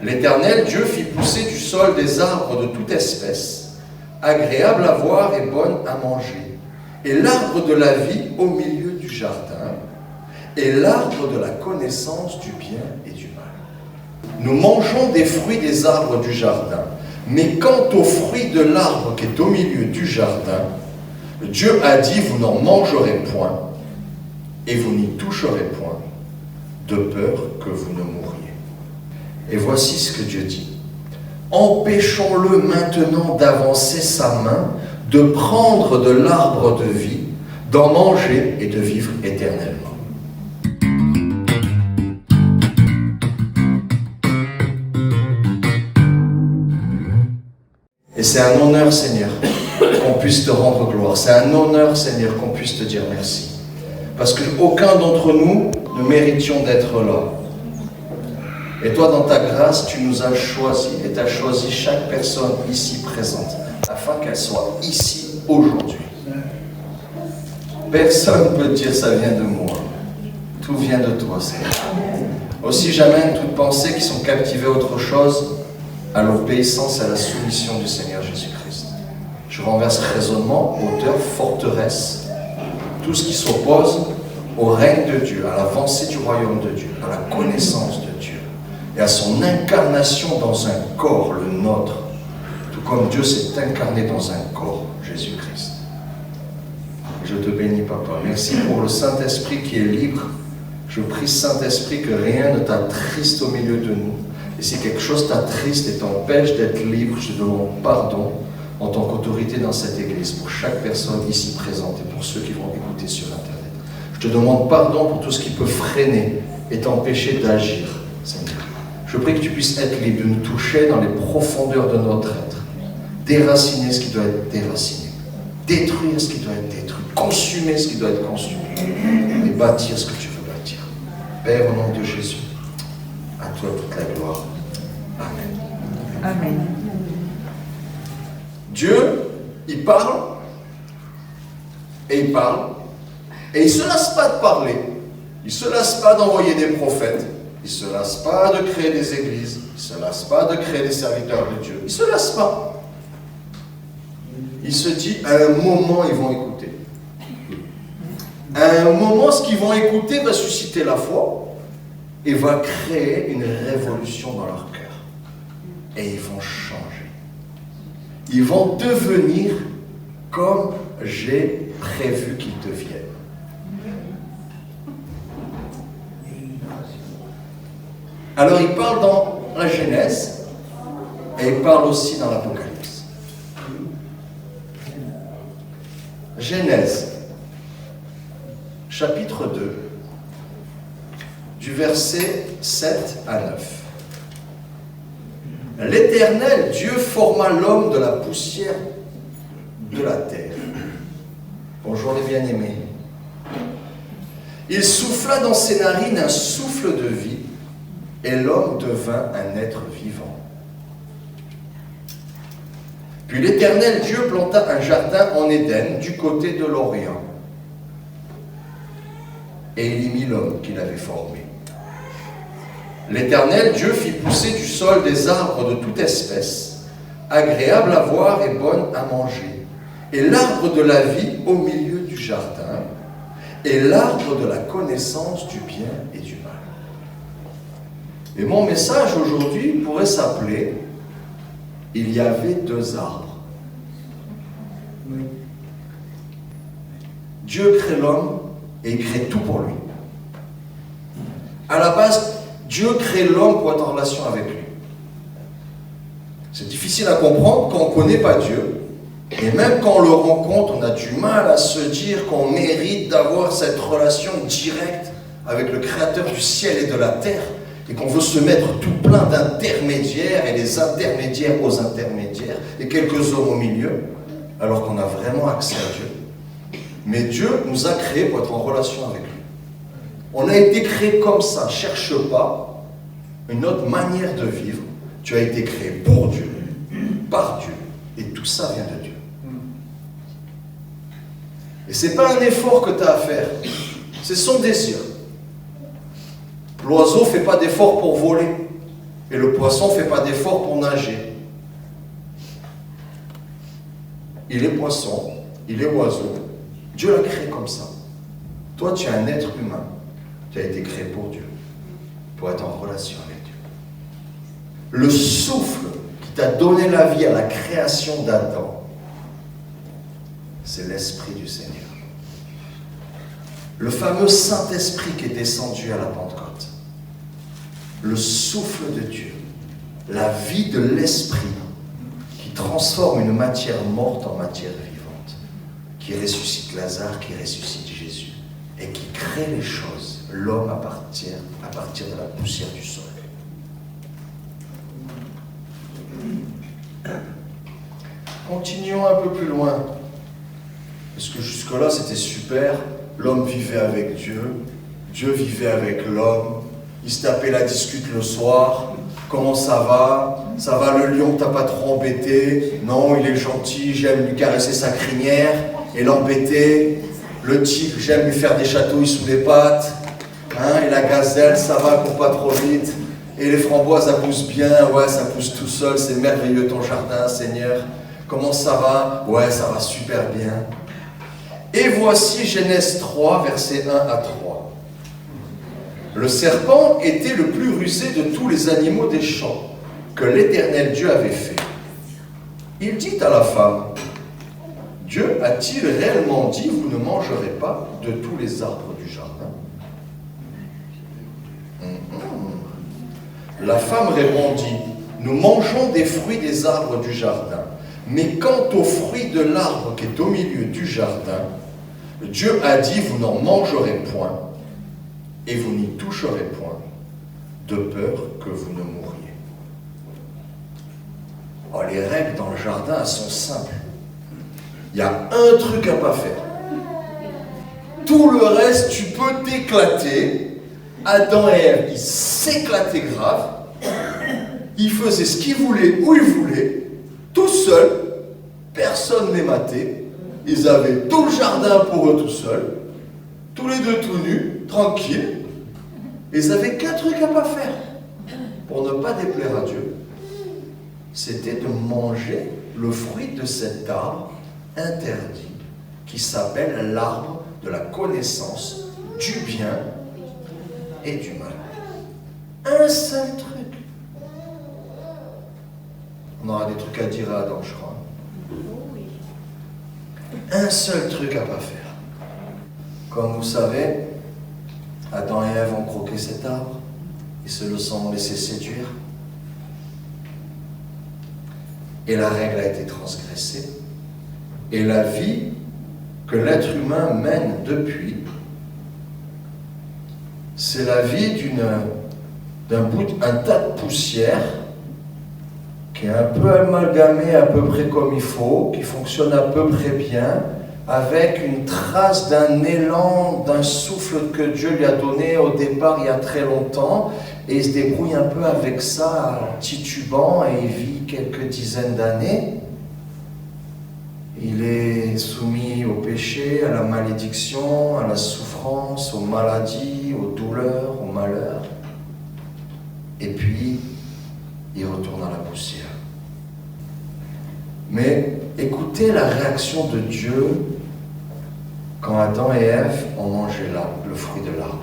L'Éternel Dieu fit pousser du sol des arbres de toute espèce, agréables à voir et bonnes à manger, et l'arbre de la vie au milieu du jardin, et l'arbre de la connaissance du bien et du mal. Nous mangeons des fruits des arbres du jardin, mais quant aux fruits de l'arbre qui est au milieu du jardin, Dieu a dit, vous n'en mangerez point, et vous n'y toucherez point, de peur que vous ne mouriez. Et voici ce que Dieu dit. Empêchons-le maintenant d'avancer sa main, de prendre de l'arbre de vie, d'en manger et de vivre éternellement. Et c'est un honneur, Seigneur, qu'on puisse te rendre gloire. C'est un honneur, Seigneur, qu'on puisse te dire merci. Parce qu'aucun d'entre nous ne méritions d'être là. Et toi, dans ta grâce, tu nous as choisis et tu as choisi chaque personne ici présente afin qu'elle soit ici aujourd'hui. Personne ne peut dire ça vient de moi. Tout vient de toi, Seigneur. Aussi, j'amène toutes pensées qui sont captivées à autre chose à l'obéissance et à la soumission du Seigneur Jésus-Christ. Je renverse raisonnement, hauteur, forteresse, tout ce qui s'oppose au règne de Dieu, à l'avancée du royaume de Dieu, à la connaissance de Dieu et à son incarnation dans un corps, le nôtre, tout comme Dieu s'est incarné dans un corps, Jésus-Christ. Je te bénis, Papa. Merci pour le Saint-Esprit qui est libre. Je prie, Saint-Esprit, que rien ne t'attriste au milieu de nous. Et si quelque chose t'attriste et t'empêche d'être libre, je te demande pardon en tant qu'autorité dans cette Église, pour chaque personne ici présente et pour ceux qui vont écouter sur Internet. Je te demande pardon pour tout ce qui peut freiner et t'empêcher d'agir, Seigneur. Je prie que tu puisses être libre, de nous toucher dans les profondeurs de notre être, déraciner ce qui doit être déraciné, détruire ce qui doit être détruit, consumer ce qui doit être consumé et bâtir ce que tu veux bâtir. Père, au nom de Jésus, à toi toute la gloire. Amen. Amen. Dieu, il parle, et il parle, et il ne se lasse pas de parler, il ne se lasse pas d'envoyer des prophètes, il ne se lasse pas de créer des églises, il ne se lasse pas de créer des serviteurs de Dieu, il ne se lasse pas. Il se dit, à un moment, ils vont écouter. À un moment, ce qu'ils vont écouter va susciter la foi et va créer une révolution dans leur cœur. Et ils vont changer. Ils vont devenir comme j'ai prévu qu'ils deviennent. Alors il parle dans la Genèse et il parle aussi dans l'Apocalypse. Genèse, chapitre 2, du verset 7 à 9. L'Éternel Dieu forma l'homme de la poussière de la terre. Bonjour les bien-aimés. Il souffla dans ses narines un souffle de vie, et l'homme devint un être vivant. Puis l'Éternel Dieu planta un jardin en Éden, du côté de l'Orient. Et il y mit l'homme qu'il avait formé. L'Éternel Dieu fit pousser du sol des arbres de toute espèce, agréables à voir et bonnes à manger, et l'arbre de la vie au milieu du jardin, et l'arbre de la connaissance du bien et du mal. Et mon message aujourd'hui pourrait s'appeler « Il y avait deux arbres ». Dieu crée l'homme et il crée tout pour lui. À la base, Dieu crée l'homme pour être en relation avec lui. C'est difficile à comprendre quand on ne connaît pas Dieu. Et même quand on le rencontre, on a du mal à se dire qu'on mérite d'avoir cette relation directe avec le Créateur du ciel et de la terre, et qu'on veut se mettre tout plein d'intermédiaires, et les intermédiaires aux intermédiaires, et quelques hommes au milieu, alors qu'on a vraiment accès à Dieu. Mais Dieu nous a créés pour être en relation avec lui. On a été créés comme ça. Cherche pas une autre manière de vivre. Tu as été créé pour Dieu, par Dieu, et tout ça vient de Dieu. Et ce n'est pas un effort que tu as à faire, c'est son désir. L'oiseau ne fait pas d'effort pour voler. Et le poisson ne fait pas d'effort pour nager. Il est poisson, il est oiseau. Dieu l'a créé comme ça. Toi, tu es un être humain. Tu as été créé pour Dieu, pour être en relation avec Dieu. Le souffle qui t'a donné la vie à la création d'Adam, c'est l'Esprit du Seigneur. Le fameux Saint-Esprit qui est descendu à la Pentecôte. Le souffle de Dieu, la vie de l'Esprit qui transforme une matière morte en matière vivante, qui ressuscite Lazare, qui ressuscite Jésus et qui crée les choses, l'homme à partir de la poussière du sol. Continuons un peu plus loin, parce que jusque-là c'était super, l'homme vivait avec Dieu, Dieu vivait avec l'homme, il se tapait la discute le soir, comment ça va? Ça va le lion, t'as pas trop embêté? Non, il est gentil, j'aime lui caresser sa crinière et l'embêter. Le tigre, j'aime lui faire des chatouilles sous les pattes. Hein? Et la gazelle, ça va, court pas trop vite. Et les framboises, ça pousse bien, ouais, ça pousse tout seul, c'est merveilleux ton jardin, Seigneur. Comment ça va? Ouais, ça va super bien. Et voici Genèse 3, versets 1 à 3. Le serpent était le plus rusé de tous les animaux des champs que l'Éternel Dieu avait fait. Il dit à la femme, Dieu a-t-il réellement dit, vous ne mangerez pas de tous les arbres du jardin? La femme répondit, nous mangeons des fruits des arbres du jardin, mais quant aux fruits de l'arbre qui est au milieu du jardin, Dieu a dit, vous n'en mangerez point, et vous n'y toucherez point, de peur que vous ne mouriez. Oh, les règles dans le jardin, elles sont simples. Il y a un truc à ne pas faire. Tout le reste, tu peux t'éclater. Adam et Ève, ils s'éclataient grave. Ils faisaient ce qu'ils voulaient, où ils voulaient, tout seuls. Personne ne les matait. Ils avaient tout le jardin pour eux tout seuls. Tous les deux tout nus, tranquilles. Ils n'avaient qu'un truc à ne pas faire. Pour ne pas déplaire à Dieu. C'était de manger le fruit de cet arbre interdit qui s'appelle l'arbre de la connaissance du bien et du mal. Un seul truc. On aura des trucs à dire à Adam, je crois. Un seul truc à ne pas faire. Comme vous savez, Adam et Ève ont croqué cet arbre. Ils se le sont laissé séduire. Et la règle a été transgressée. Et la vie que l'être humain mène depuis, c'est la vie un tas de poussière qui est un peu amalgamé à peu près comme il faut, qui fonctionne à peu près bien, avec une trace d'un élan, d'un souffle que Dieu lui a donné au départ il y a très longtemps, et il se débrouille un peu avec ça, titubant, et il vit quelques dizaines d'années. Il est soumis au péché, à la malédiction, à la souffrance, aux maladies, aux douleurs, aux malheurs. Et puis, il retourne à la poussière. Mais écoutez la réaction de Dieu quand Adam et Ève ont mangé le fruit de l'arbre.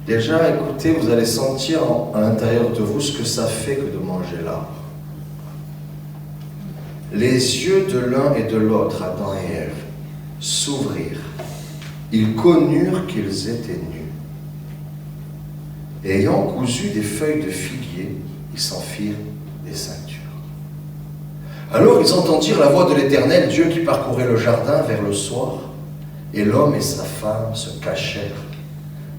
Déjà, écoutez, vous allez sentir à l'intérieur de vous ce que ça fait que de manger l'arbre. Les yeux de l'un et de l'autre, Adam et Ève, s'ouvrirent. Ils connurent qu'ils étaient nus. Et ayant cousu des feuilles de figuier, ils s'en firent des ceintures. Alors ils entendirent la voix de l'Éternel, Dieu qui parcourait le jardin vers le soir, et l'homme et sa femme se cachèrent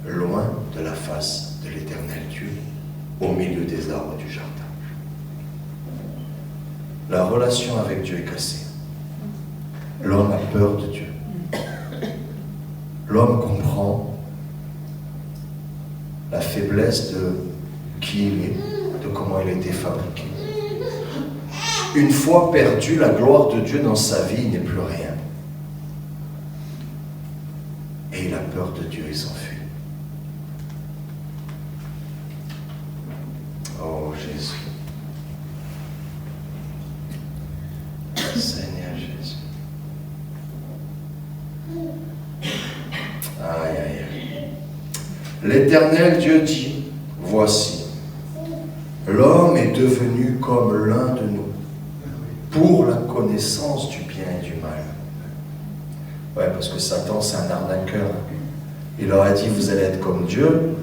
loin de la face de l'Éternel Dieu, au milieu des arbres du jardin. La relation avec Dieu est cassée. L'homme a peur de Dieu. L'homme comprend la faiblesse de qui il est, de comment il a été fabriqué. Une fois perdu la gloire de Dieu dans sa vie, il n'est plus rien. Et il a peur de Dieu et s'enfuit. Oh. Seigneur Jésus. Aïe, aïe, aïe. L'Éternel Dieu dit, voici, l'homme est devenu comme l'un de nous, pour la connaissance du bien et du mal. Ouais, parce que Satan, c'est un arnaqueur. Il leur a dit, vous allez être comme Dieu.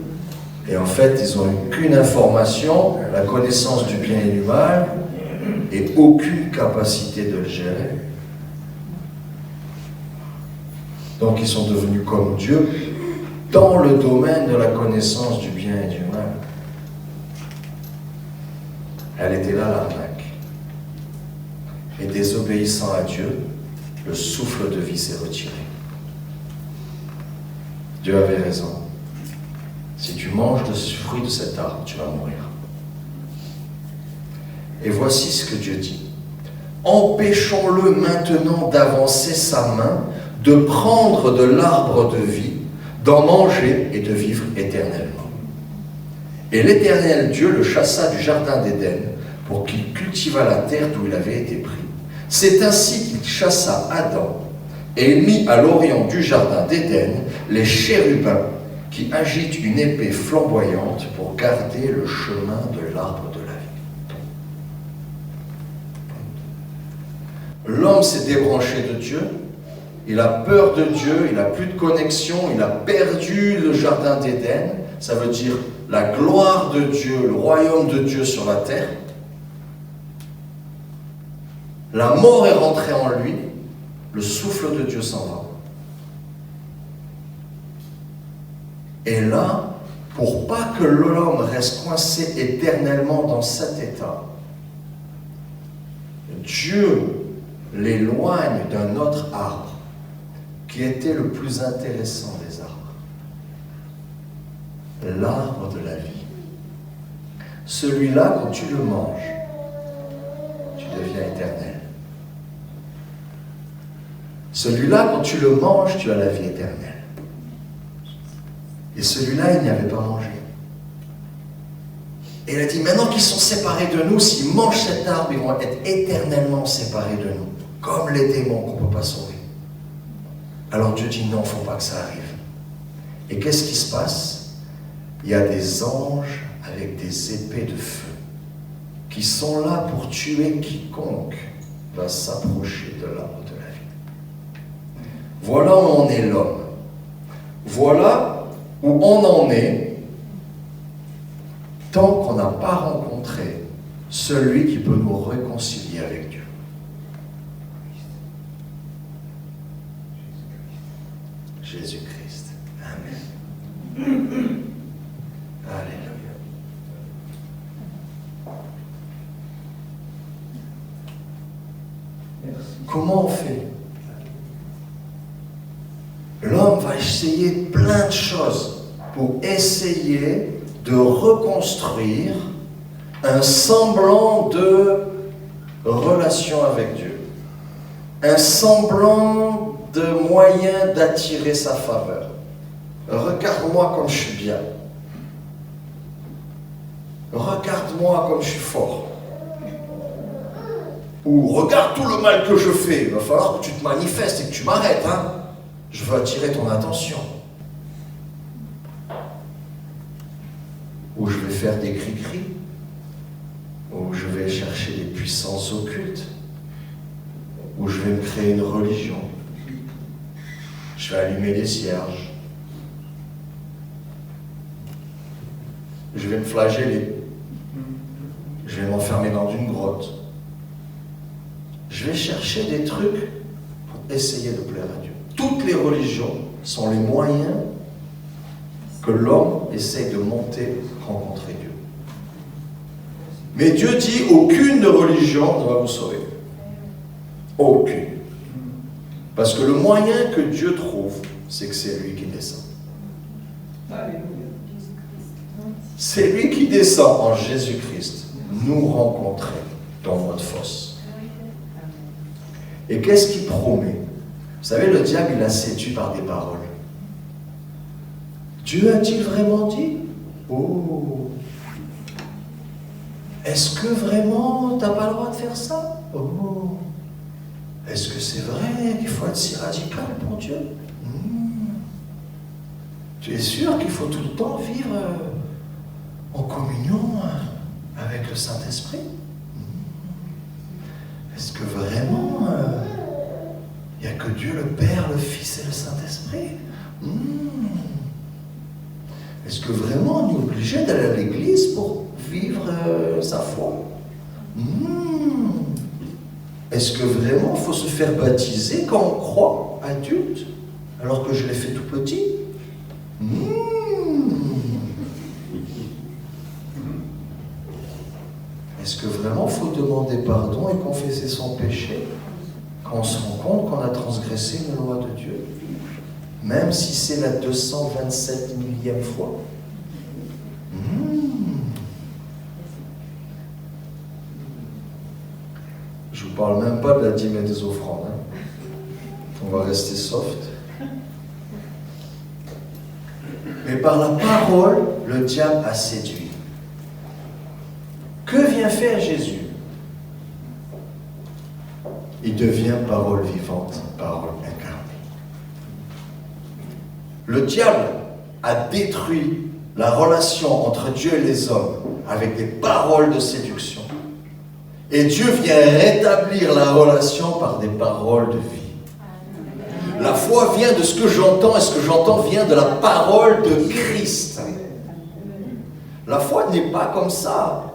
Et en fait, ils n'ont eu qu'une information, la connaissance du bien et du mal, et aucune capacité de le gérer. Donc, ils sont devenus comme Dieu dans le domaine de la connaissance du bien et du mal. Elle était là, l'arnaque. Et désobéissant à Dieu, le souffle de vie s'est retiré. Dieu avait raison. Si tu manges du fruit de cet arbre, tu vas mourir. Et voici ce que Dieu dit. Empêchons-le maintenant d'avancer sa main, de prendre de l'arbre de vie, d'en manger et de vivre éternellement. Et l'Éternel Dieu le chassa du jardin d'Éden pour qu'il cultivât la terre d'où il avait été pris. C'est ainsi qu'il chassa Adam et il mit à l'orient du jardin d'Éden les chérubins qui agitent une épée flamboyante pour garder le chemin de l'arbre de la vie. L'homme s'est débranché de Dieu, il a peur de Dieu, il n'a plus de connexion, il a perdu le jardin d'Éden, ça veut dire la gloire de Dieu, le royaume de Dieu sur la terre. La mort est rentrée en lui, le souffle de Dieu s'en va. Et là, pour pas que l'homme reste coincé éternellement dans cet état, Dieu l'éloigne d'un autre arbre qui était le plus intéressant des arbres. L'arbre de la vie. Celui-là, quand tu le manges, tu deviens éternel. Celui-là, quand tu le manges, tu as la vie éternelle. Et celui-là, il n'y avait pas mangé. Et il a dit, maintenant qu'ils sont séparés de nous, s'ils mangent cet arbre, ils vont être éternellement séparés de nous, comme les démons qu'on ne peut pas sauver. Alors Dieu dit, non, il ne faut pas que ça arrive. Et qu'est-ce qui se passe? Il y a des anges avec des épées de feu qui sont là pour tuer quiconque va s'approcher de l'arbre de la vie. Voilà où en est l'homme. Voilà où on en est tant qu'on n'a pas rencontré celui qui peut nous réconcilier avec Dieu. Jésus-Christ. Amen. Alléluia. Comment on fait? L'homme va essayer plein de choses pour essayer de reconstruire un semblant de relation avec Dieu, un semblant de moyen d'attirer sa faveur. Regarde-moi comme je suis bien. Regarde-moi comme je suis fort. Ou regarde tout le mal que je fais. Il va falloir que tu te manifestes et que tu m'arrêtes, hein. Je veux attirer ton attention. Ou je vais faire des cris-cris. Ou je vais chercher des puissances occultes. Ou je vais me créer une religion. Je vais allumer des cierges. Je vais me flageller. Je vais m'enfermer dans une grotte. Je vais chercher des trucs pour essayer de plaire à Dieu. Toutes les religions sont les moyens que l'homme essaie de monter, rencontrer Dieu. Mais Dieu dit, aucune religion ne va vous sauver. Aucune. Parce que le moyen que Dieu trouve, c'est que c'est lui qui descend. C'est lui qui descend en Jésus-Christ, nous rencontrer dans notre fosse. Et qu'est-ce qu'il promet? Vous savez, le diable, il a séduit par des paroles. Dieu a-t-il vraiment dit? Oh! Est-ce que vraiment, tu n'as pas le droit de faire ça? Oh! Est-ce que c'est vrai qu'il faut être si radical pour Dieu? Tu es sûr qu'il faut tout le temps vivre en communion avec le Saint-Esprit? Est-ce que vraiment il n'y a que Dieu le Père, le Fils et le Saint-Esprit? Est-ce que vraiment on est obligé d'aller à l'église pour vivre sa foi? Est-ce que vraiment il faut se faire baptiser quand on croit adulte, alors que je l'ai fait tout petit? Est-ce que vraiment il faut demander pardon et confesser son péché quand on se rend compte qu'on a transgressé une loi de Dieu, même si c'est la 227 millième fois? Je ne vous parle même pas de la dîme et des offrandes. On va rester soft. Mais par la parole, le diable a séduit. Que vient faire Jésus? Il devient parole vivante, parole incarnée. Le diable a détruit la relation entre Dieu et les hommes avec des paroles de séduction. Et Dieu vient rétablir la relation par des paroles de vie. La foi vient de ce que j'entends, et ce que j'entends vient de la parole de Christ. La foi n'est pas comme ça.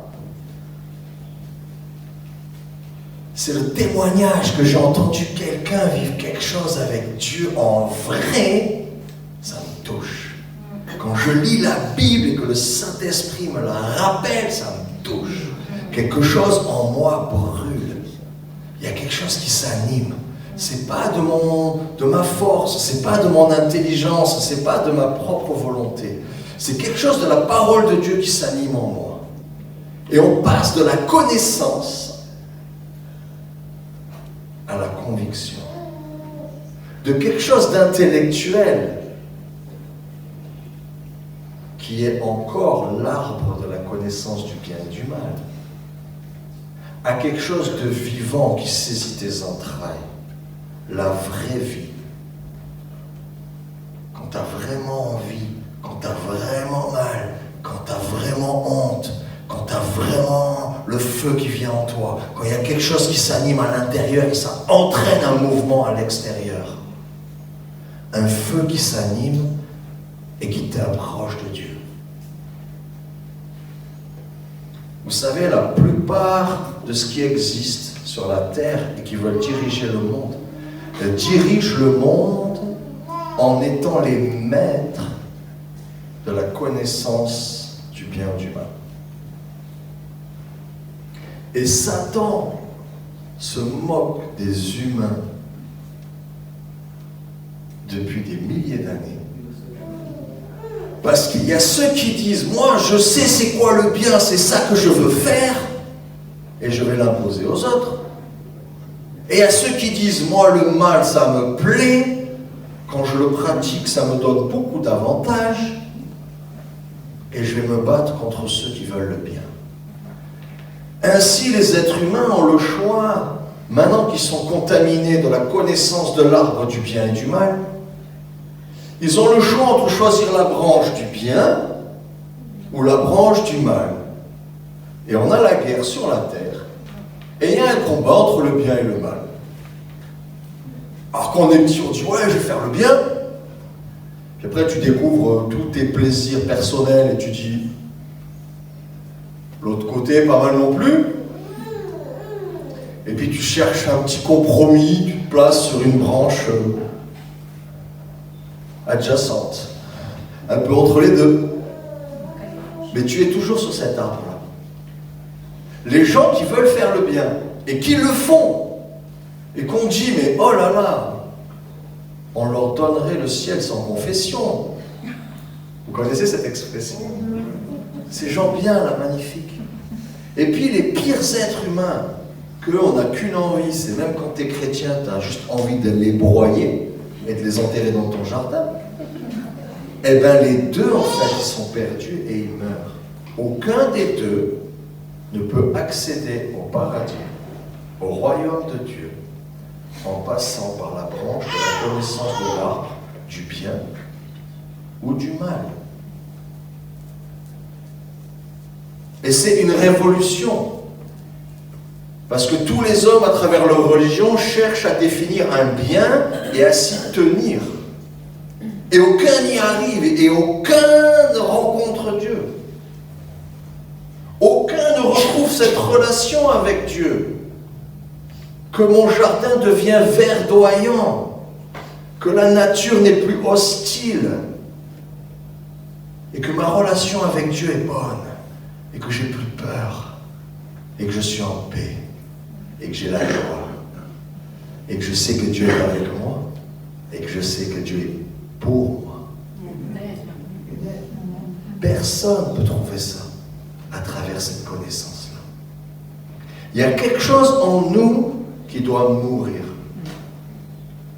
C'est le témoignage que j'ai entendu quelqu'un vivre quelque chose avec Dieu en vrai, ça me touche. Quand je lis la Bible et que le Saint-Esprit me la rappelle, ça me touche. Quelque chose en moi brûle. Il y a quelque chose qui s'anime. C'est pas de ma force, c'est pas de mon intelligence, c'est pas de ma propre volonté. C'est quelque chose de la parole de Dieu qui s'anime en moi. Et on passe de la connaissance à la conviction. De quelque chose d'intellectuel qui est encore l'arbre de la connaissance du bien et du mal, à quelque chose de vivant qui saisit tes entrailles, la vraie vie. Quand tu as vraiment envie, quand tu as vraiment mal, quand tu as vraiment honte, quand tu as vraiment le feu qui vient en toi, quand il y a quelque chose qui s'anime à l'intérieur et ça entraîne un mouvement à l'extérieur. Un feu qui s'anime et qui t'approche de Dieu. Vous savez, la plupart de ce qui existe sur la terre et qui veulent diriger le monde, dirigent le monde en étant les maîtres de la connaissance du bien ou du mal. Et Satan se moque des humains depuis des milliers d'années. Parce qu'il y a ceux qui disent, moi je sais c'est quoi le bien, c'est ça que je veux faire, et je vais l'imposer aux autres. Et il y a ceux qui disent, moi le mal ça me plaît, quand je le pratique ça me donne beaucoup d'avantages, et je vais me battre contre ceux qui veulent le bien. Ainsi les êtres humains ont le choix, maintenant qu'ils sont contaminés de la connaissance de l'arbre du bien et du mal, ils ont le choix entre choisir la branche du bien ou la branche du mal. Et on a la guerre sur la terre. Et il y a un combat entre le bien et le mal. Alors quand on est petit, on dit « ouais, je vais faire le bien ». Puis après, tu découvres tous tes plaisirs personnels et tu dis « l'autre côté, pas mal non plus ». Et puis tu cherches un petit compromis, tu te places sur une branche adjacente, un peu entre les deux. Mais tu es toujours sur cet arbre-là. Les gens qui veulent faire le bien, et qui le font, et qu'on dit, mais oh là là, on leur donnerait le ciel sans confession. Vous connaissez cette expression? Ces gens bien là, magnifiques. Et puis les pires êtres humains, qu'on n'a qu'une envie, c'est même quand tu es chrétien, tu as juste envie de les broyer et de les enterrer dans ton jardin. Eh bien les deux en fait ils sont perdus et ils meurent. Aucun des deux ne peut accéder au paradis, au royaume de Dieu, en passant par la branche de la connaissance de l'arbre, du bien ou du mal. Et c'est une révolution. Parce que tous les hommes, à travers leur religion, cherchent à définir un bien et à s'y tenir. Et aucun n'y arrive, et aucun ne rencontre Dieu. Aucun ne retrouve cette relation avec Dieu. Que mon jardin devient verdoyant, que la nature n'est plus hostile, et que ma relation avec Dieu est bonne, et que j'ai plus peur, et que je suis en paix, et que j'ai la joie, et que je sais que Dieu est avec moi, et que je sais que Dieu est pour moi. Personne ne peut trouver ça à travers cette connaissance-là. Il y a quelque chose en nous qui doit mourir.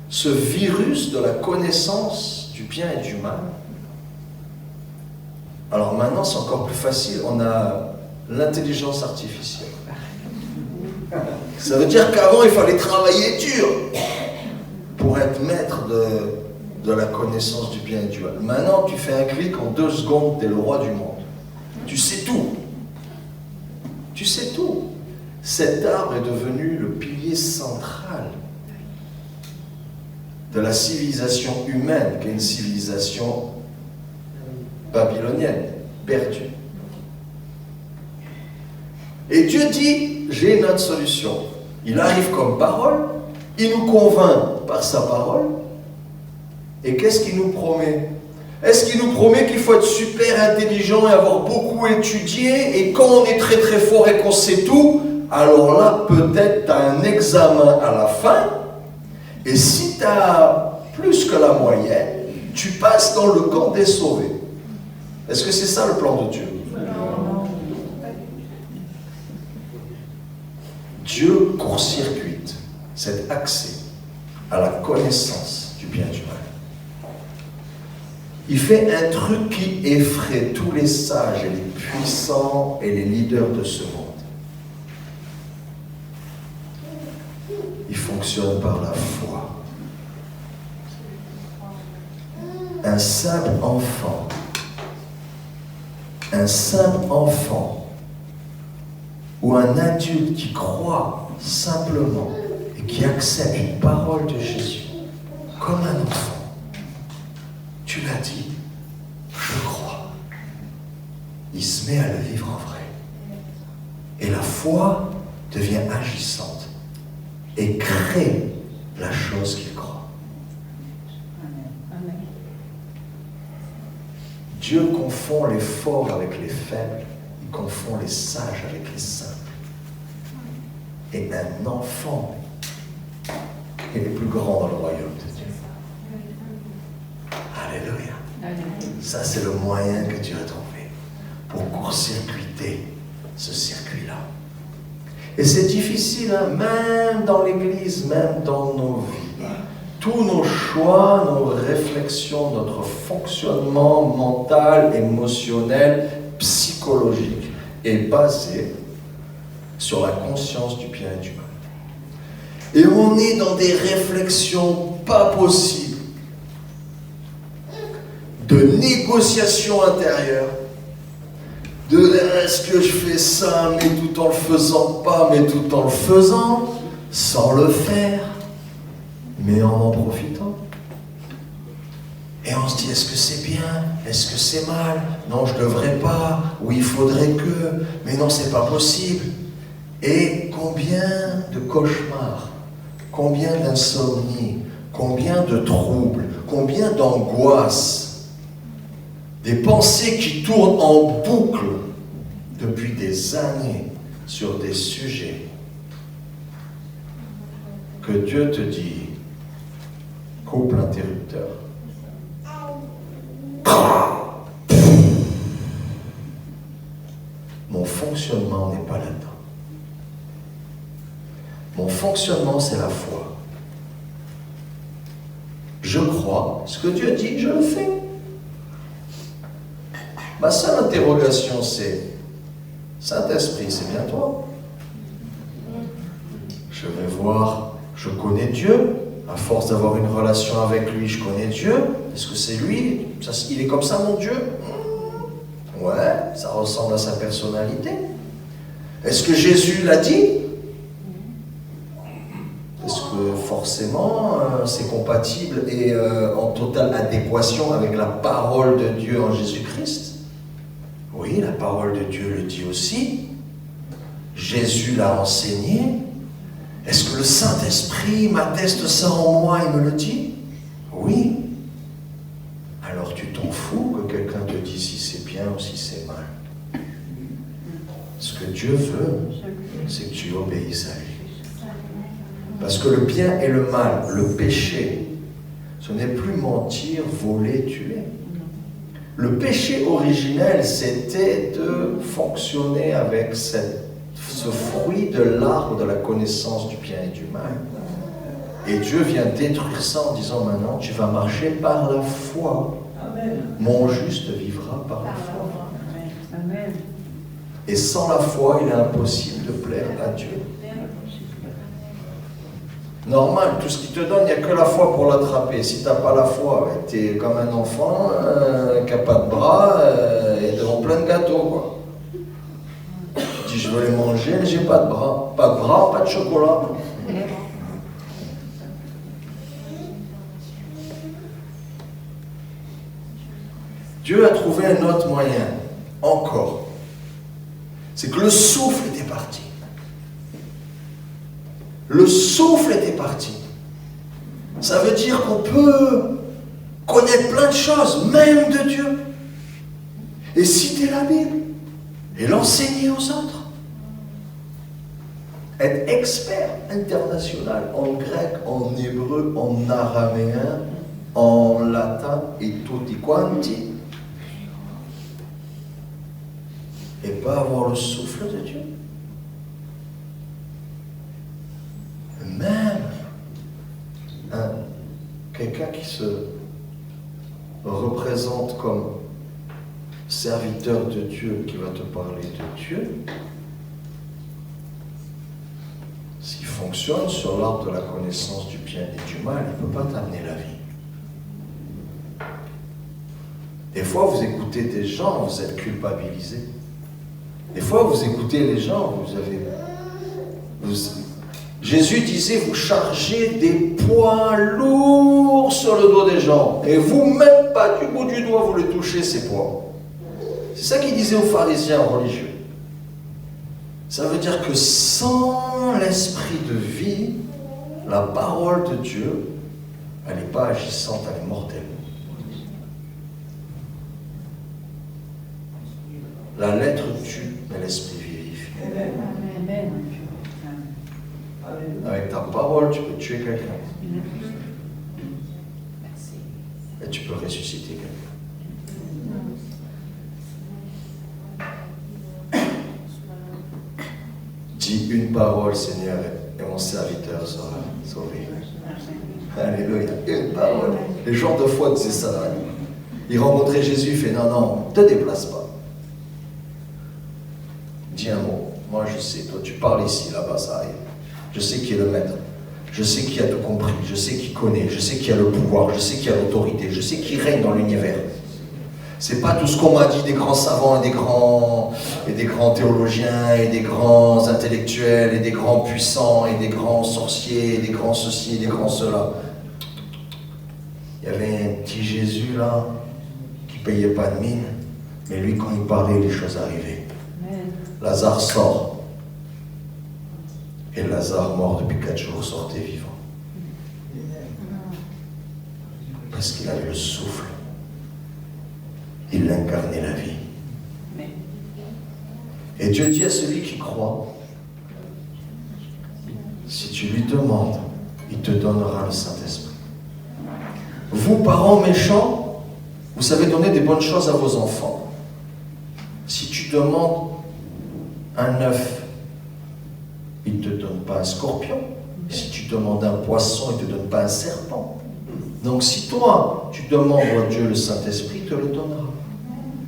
Ce virus de la connaissance du bien et du mal. Alors maintenant, c'est encore plus facile. On a l'intelligence artificielle. Ça veut dire qu'avant, il fallait travailler dur pour être maître de la connaissance du bien et du mal. Maintenant, tu fais un clic, en 2 secondes, tu es le roi du monde. Tu sais tout. Tu sais tout. Cet arbre est devenu le pilier central de la civilisation humaine, qui est une civilisation babylonienne, perdue. Et Dieu dit, j'ai notre solution. Il arrive comme parole, il nous convainc par sa parole. Et qu'est-ce qu'il nous promet? Est-ce qu'il nous promet qu'il faut être super intelligent et avoir beaucoup étudié, et quand on est très très fort et qu'on sait tout, alors là, peut-être tu as un examen à la fin, et si tu as plus que la moyenne, tu passes dans le camp des sauvés. Est-ce que c'est ça le plan de Dieu? Non. Dieu court-circuite cet accès à la connaissance du bien et du mal. Il fait un truc qui effraie tous les sages et les puissants et les leaders de ce monde. Il fonctionne par la foi. Un simple enfant ou un adulte qui croit simplement et qui accepte une parole de Jésus comme un enfant. Tu l'as dit, je crois. Il se met à le vivre en vrai. Et la foi devient agissante et crée la chose qu'il croit. Amen. Dieu confond les forts avec les faibles, il confond les sages avec les simples. Et un enfant est le plus grand dans le royaume de Dieu. Alléluia. Ça, c'est le moyen que Dieu a trouvé pour court-circuiter ce circuit-là. Et c'est difficile, hein, même dans l'Église, même dans nos vies. Tous nos choix, nos réflexions, notre fonctionnement mental, émotionnel, psychologique est basé sur la conscience du bien et du mal. Et on est dans des réflexions pas possibles, de négociation intérieure, de est-ce que je fais ça, mais tout en le faisant pas, mais tout en le faisant, sans le faire, mais en profitant. Et on se dit, est-ce que c'est bien? Est-ce que c'est mal? Non, je devrais pas. Oui, il faudrait que. Mais non, c'est pas possible. Et combien de cauchemars, combien d'insomnies, combien de troubles, combien d'angoisses, des pensées qui tournent en boucle depuis des années sur des sujets que Dieu te dit, coupe l'interrupteur. Mon fonctionnement n'est pas là-dedans. Mon fonctionnement, c'est la foi. Je crois, ce que Dieu dit, je le fais. Ma seule interrogation, c'est Saint-Esprit, c'est bien toi? Je vais voir, Je connais Dieu. À force d'avoir une relation avec lui, je connais Dieu. Est-ce que c'est lui? Il est comme ça, mon Dieu? Ouais, ça ressemble à sa personnalité. Est-ce que Jésus l'a dit? Est-ce que forcément c'est compatible et en totale adéquation avec la parole de Dieu en Jésus-Christ? Oui, la parole de Dieu le dit aussi. Jésus l'a enseigné. Est-ce que le Saint-Esprit m'atteste ça en moi et me le dit? Oui. Alors tu t'en fous que quelqu'un te dise si c'est bien ou si c'est mal. Ce que Dieu veut, c'est que tu obéisses à lui. Parce que le bien et le mal, le péché, ce n'est plus mentir, voler, tuer. Le péché originel, c'était de fonctionner avec ce fruit de l'arbre de la connaissance du bien et du mal. Et Dieu vient détruire ça en disant maintenant, tu vas marcher par la foi. Amen. Mon juste vivra par la foi. Amen. Et sans la foi, il est impossible de plaire à Dieu. Normal, tout ce qu'il te donne, il n'y a que la foi pour l'attraper. Si tu n'as pas la foi, tu es comme un enfant qui n'a pas de bras et devant plein de gâteaux, quoi. Tu dis, je veux les manger, mais j'ai pas de bras. Pas de bras, pas de chocolat. Dieu a trouvé un autre moyen, encore. C'est que le souffle était parti. Le souffle était parti. Ça veut dire qu'on peut connaître plein de choses, même de Dieu. Et citer la Bible et l'enseigner aux autres. Être expert international en grec, en hébreu, en araméen, en latin et tutti quanti. Et pas avoir le souffle de Dieu. Même quelqu'un qui se représente comme serviteur de Dieu, qui va te parler de Dieu, s'il fonctionne sur l'arbre de la connaissance du bien et du mal, il ne peut pas t'amener la vie. Des fois, vous écoutez des gens, vous êtes culpabilisés. Des fois, vous écoutez les gens, Jésus disait, vous chargez des poids lourds sur le dos des gens. Et vous, même pas du bout du doigt, vous les touchez, ces poids. C'est ça qu'il disait aux pharisiens religieux. Ça veut dire que sans l'esprit de vie, la parole de Dieu, elle n'est pas agissante, elle est mortelle. La lettre tue, mais l'esprit vivifie. Amen. Avec ta parole, tu peux tuer quelqu'un. Et tu peux ressusciter quelqu'un. Dis une parole, Seigneur, et mon serviteur sera sauvé. Alléluia. Une parole. Les gens de foi disaient ça. Ils rencontraient Jésus, il fait non, ne te déplace pas. Dis un mot. Moi, je sais. Toi, tu parles ici, là-bas, ça arrive. Je sais qui est le maître. Je sais qui a tout compris. Je sais qui connaît. Je sais qui a le pouvoir. Je sais qui a l'autorité. Je sais qui règne dans l'univers. C'est pas tout ce qu'on m'a dit des grands savants et des grands théologiens et des grands intellectuels et des grands puissants et des grands sorciers et des grands ceci et des grands cela. Il y avait un petit Jésus là qui payait pas de mine, mais lui quand il parlait, les choses arrivaient. Lazare sort. Et Lazare, mort depuis 4 jours, sortait vivant. Parce qu'il avait le souffle. Il incarnait la vie. Et Dieu dit à celui qui croit, si tu lui demandes, il te donnera le Saint-Esprit. Vous, parents méchants, vous savez donner des bonnes choses à vos enfants. Si tu demandes un œuf, il ne te donne pas un scorpion. Si tu demandes un poisson, il ne te donne pas un serpent. Donc si toi, tu demandes à Dieu le Saint-Esprit, il te le donnera.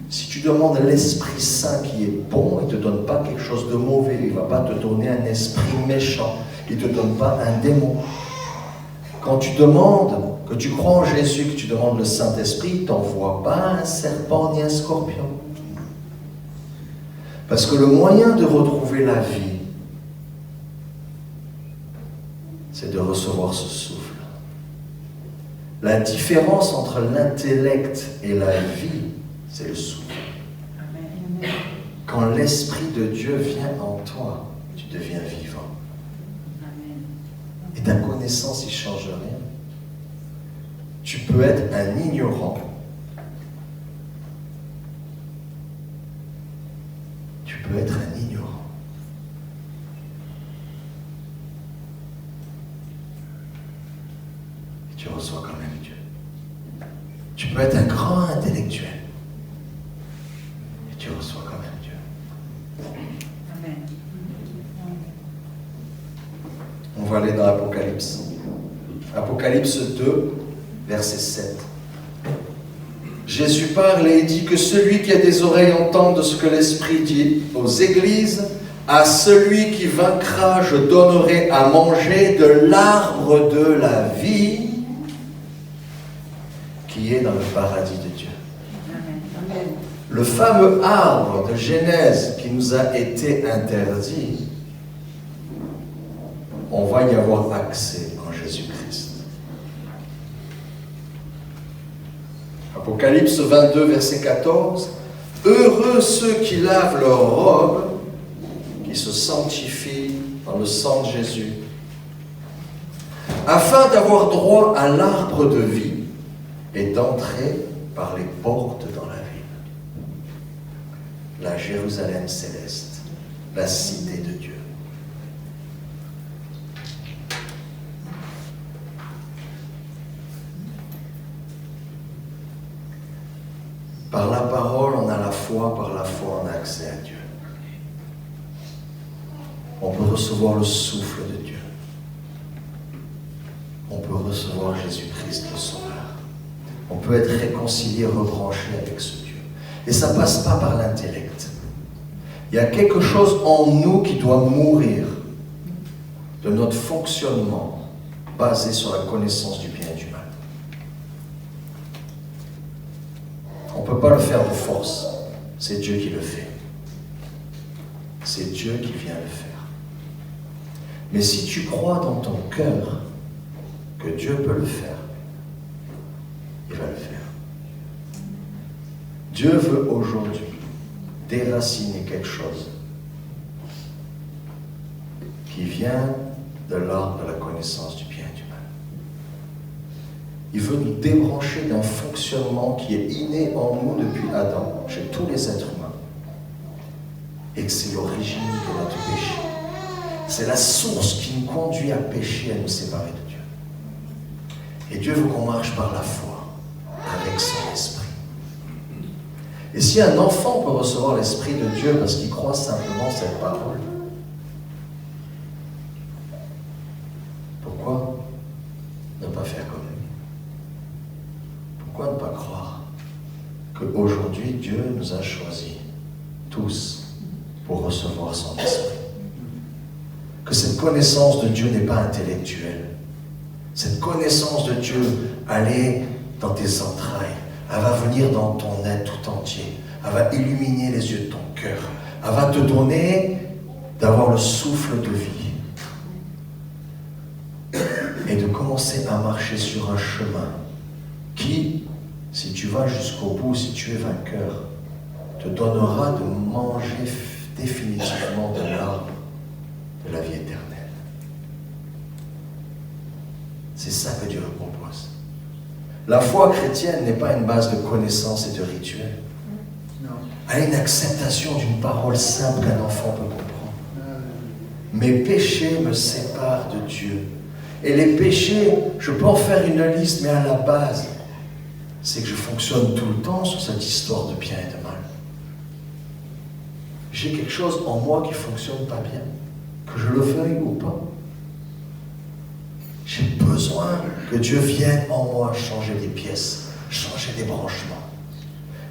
Si tu demandes l'Esprit Saint qui est bon, il ne te donne pas quelque chose de mauvais. Il ne va pas te donner un esprit méchant. Il ne te donne pas un démon. Quand tu demandes, que tu crois en Jésus, que tu demandes le Saint-Esprit, il ne t'envoie pas un serpent ni un scorpion. Parce que le moyen de retrouver la vie, c'est de recevoir ce souffle. La différence entre l'intellect et la vie, c'est le souffle. Quand l'Esprit de Dieu vient en toi, tu deviens vivant. Et ta connaissance, il ne change rien. Tu peux être un ignorant. Tu peux être un ignorant. Et tu reçois quand même Dieu. Tu peux être un grand intellectuel. Et tu reçois quand même Dieu. Amen. On va aller dans l'Apocalypse. Apocalypse 2, verset 7. Jésus parle et dit que celui qui a des oreilles entende ce que l'Esprit dit aux églises. À celui qui vaincra, je donnerai à manger de l'arbre de la vie qui est dans le paradis de Dieu. Amen. Le fameux arbre de Genèse qui nous a été interdit, on va y avoir accès en Jésus-Christ. Apocalypse 22, verset 14. Heureux ceux qui lavent leurs robes, qui se sanctifient dans le sang de Jésus, afin d'avoir droit à l'arbre de vie et d'entrer par les portes dans la ville. La Jérusalem céleste, la cité de Dieu. Par la parole, on a la foi, par la foi, on a accès à Dieu. On peut recevoir le souffle de Dieu. On peut recevoir Jésus-Christ le Sauveur. On peut être réconcilié, rebranché avec ce Dieu. Et ça ne passe pas par l'intellect. Il y a quelque chose en nous qui doit mourir de notre fonctionnement basé sur la connaissance du bien et du mal. On ne peut pas le faire de force. C'est Dieu qui le fait. C'est Dieu qui vient le faire. Mais si tu crois dans ton cœur que Dieu peut le faire, il va le faire. Dieu veut aujourd'hui déraciner quelque chose qui vient de l'arbre de la connaissance du bien et du mal. Il veut nous débrancher d'un fonctionnement qui est inné en nous depuis Adam, chez tous les êtres humains, et que c'est l'origine de notre péché. C'est la source qui nous conduit à pécher, à nous séparer de Dieu. Et Dieu veut qu'on marche par la foi, avec son esprit. Et si un enfant peut recevoir l'Esprit de Dieu parce qu'il croit simplement cette parole, pourquoi ne pas faire comme lui? Pourquoi ne pas croire qu'aujourd'hui Dieu nous a choisis tous pour recevoir son Esprit? Que cette connaissance de Dieu n'est pas intellectuelle. Cette connaissance de Dieu, elle est dans tes entrailles. Elle va venir dans ton être tout entier. Elle va illuminer les yeux de ton cœur. Elle va te donner d'avoir le souffle de vie. Et de commencer à marcher sur un chemin qui, si tu vas jusqu'au bout, si tu es vainqueur, te donnera de manger définitivement de l'arbre de la vie éternelle. C'est ça que Dieu nous propose. La foi chrétienne n'est pas une base de connaissances et de rituels. Elle est une acceptation d'une parole simple qu'un enfant peut comprendre. Mes péchés me séparent de Dieu. Et les péchés, je peux en faire une liste, mais à la base, c'est que je fonctionne tout le temps sur cette histoire de bien et de mal. J'ai quelque chose en moi qui ne fonctionne pas bien, que je le veuille ou pas. J'ai besoin que Dieu vienne en moi changer des pièces, changer des branchements.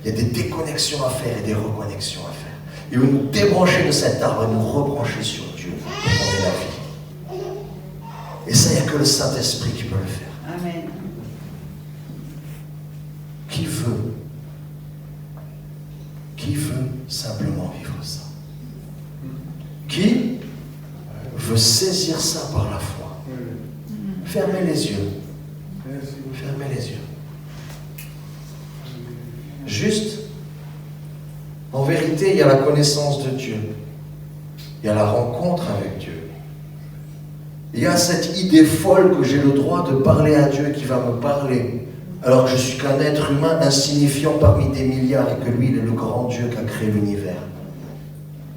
Il y a des déconnexions à faire et des reconnexions à faire. Il veut nous débrancher de cet arbre et nous rebrancher sur Dieu pour qu'on ait la vie. Et ça, il n'y a que que le Saint-Esprit qui peut le faire. Amen. Qui veut simplement vivre ça? Qui veut saisir ça par la foi? Fermez les yeux. Fermez les yeux. Juste, en vérité, il y a la connaissance de Dieu. Il y a la rencontre avec Dieu. Il y a cette idée folle que j'ai le droit de parler à Dieu qui va me parler, alors que je suis qu'un être humain insignifiant parmi des milliards et que lui, il est le grand Dieu qui a créé l'univers.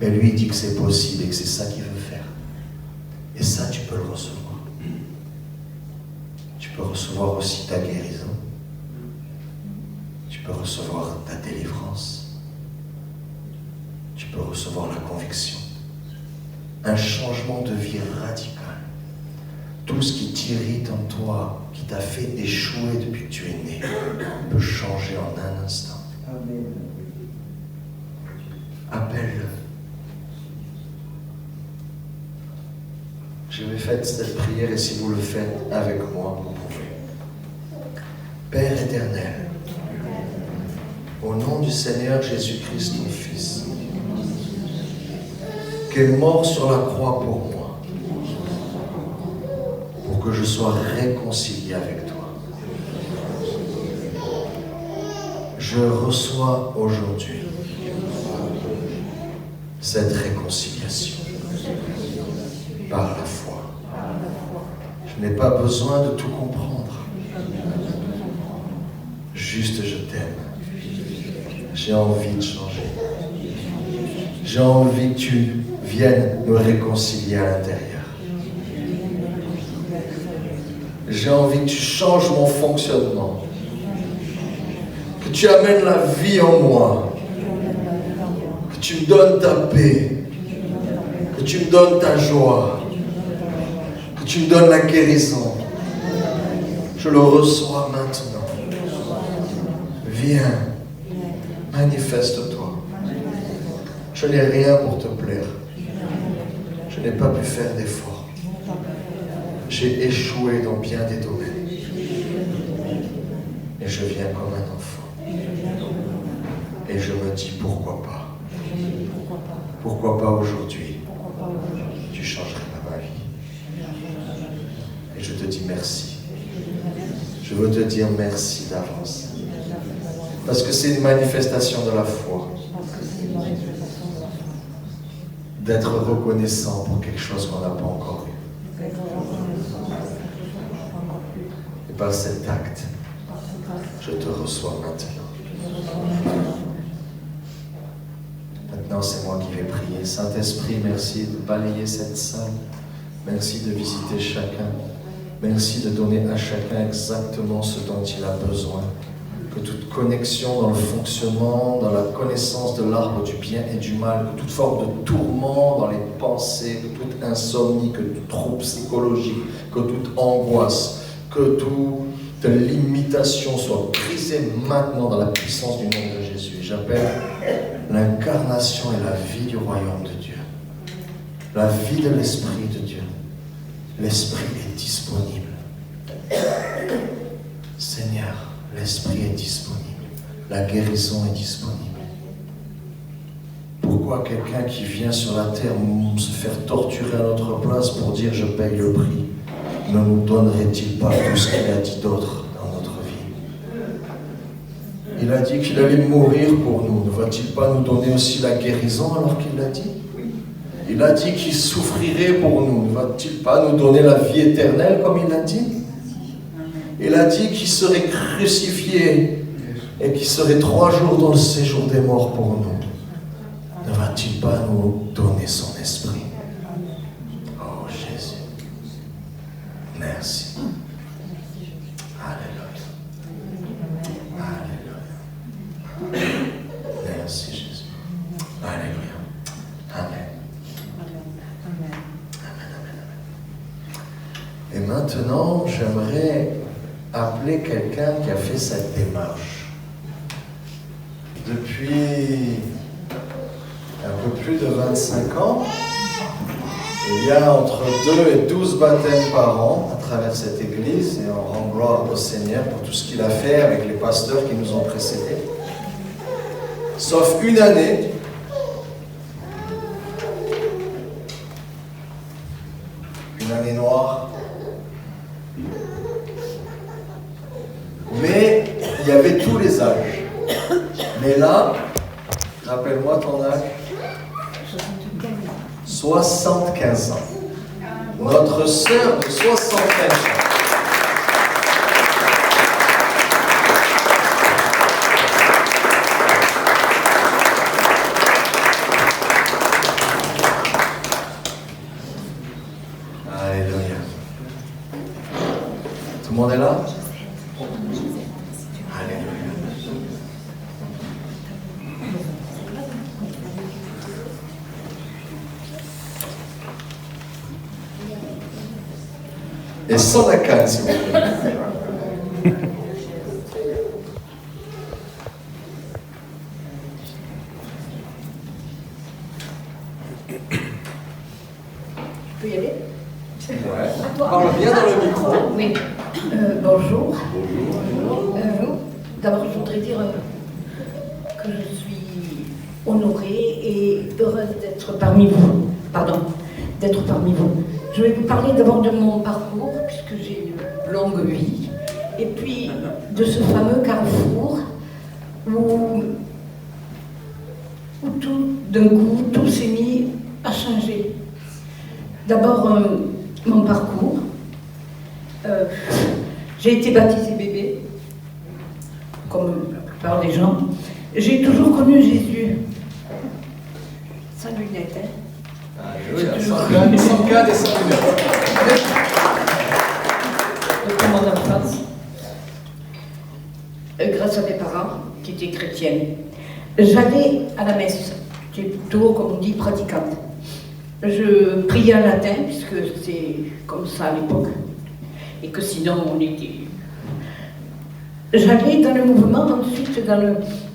Mais lui, il dit que c'est possible et que c'est ça qu'il veut faire. Et ça, tu peux le recevoir. Tu peux recevoir aussi ta guérison. Tu peux recevoir ta délivrance. Tu peux recevoir la conviction. Un changement de vie radical. Tout ce qui t'irrite en toi, qui t'a fait échouer depuis que tu es né, peut changer en un instant. Appelle-le. Je vais faire cette prière et si vous le faites avec moi, vous pouvez. Père éternel, au nom du Seigneur Jésus-Christ, ton Fils, qui est mort sur la croix pour moi, pour que je sois réconcilié avec toi. Je reçois aujourd'hui cette réconciliation par la foi. Je n'ai pas besoin de tout comprendre. Juste je t'aime. J'ai envie de changer. J'ai envie que tu viennes me réconcilier à l'intérieur. J'ai envie que tu changes mon fonctionnement. Que tu amènes la vie en moi. Que tu me donnes ta paix. Que tu me donnes ta joie. Que tu me donnes la guérison. Je le reçois maintenant. Viens, manifeste-toi. Je n'ai rien pour te plaire. Je n'ai pas pu faire d'efforts. J'ai échoué dans bien des domaines. Et je viens comme un enfant. Et je me dis pourquoi pas. Pourquoi pas aujourd'hui? Tu changerais pas ma vie. Et je te dis merci. Je veux te dire merci d'avance. Parce que c'est une manifestation de la foi. D'être reconnaissant pour quelque chose qu'on n'a pas encore eu. Et par cet acte, je te reçois maintenant. Maintenant, c'est moi qui vais prier. Saint-Esprit, merci de balayer cette salle. Merci de visiter chacun. Merci de donner à chacun exactement ce dont il a besoin. Que toute connexion dans le fonctionnement, dans la connaissance de l'arbre du bien et du mal, que toute forme de tourment dans les pensées, que toute insomnie, que tout trouble psychologique, que toute angoisse, que toute limitation soit brisée maintenant dans la puissance du nom de Jésus. J'appelle l'incarnation et la vie du royaume de Dieu. La vie de l'Esprit de Dieu. L'Esprit est disponible. Seigneur, l'Esprit est disponible. La guérison est disponible. Pourquoi quelqu'un qui vient sur la terre se faire torturer à notre place pour dire je paye le prix, ne nous donnerait-il pas tout ce qu'il a dit d'autre dans notre vie? Il a dit qu'il allait mourir pour nous. Ne va-t-il pas nous donner aussi la guérison alors qu'il l'a dit? Il a dit qu'il souffrirait pour nous. Ne va-t-il pas nous donner la vie éternelle comme il l'a dit? Il a dit qu'il serait crucifié et qu'il serait 3 jours dans le séjour des morts pour nous. Ne va-t-il pas nous donner son esprit? Oh Jésus, merci. Alléluia. Alléluia. Merci Jésus. Alléluia. Amen. Et maintenant, j'aimerais appeler quelqu'un qui a fait cette démarche depuis un peu plus de 25 ans Il y a entre 2 et 12 baptêmes par an à travers cette église et on rend gloire au Seigneur pour tout ce qu'il a fait avec les pasteurs qui nous ont précédés. Sauf une année, noire. Mais il y avait tous les âges. Mais là, rappelle-moi ton âge. 75 ans. Notre sœur de 75 ans. Alléluia. Tout le monde est là? Alléluia. Et sans la canne, s'il vous plaît. Je peux y aller? Ouais. Parle bien dans le micro. Oui. Bonjour. D'abord, je voudrais dire que je suis honorée et heureuse d'être parmi vous. Pardon, d'être parmi vous. Je vais vous parler d'abord de mon parcours, puisque j'ai une longue vie, et puis de ce fameux carrefour où tout, d'un coup, tout s'est mis à changer. D'abord, mon parcours. J'ai été baptisée bébé, comme la plupart des gens. J'ai toujours connu Jésus. Sans lunettes, hein? Alléluia, sans canne et sans lunettes. Depuis mon enfance, grâce à mes parents qui étaient chrétiennes. J'allais à la messe. J'étais plutôt, comme on dit, pratiquante. Je priais en latin, puisque c'est comme ça à l'époque, et que sinon on était... J'allais dans le mouvement, ensuite,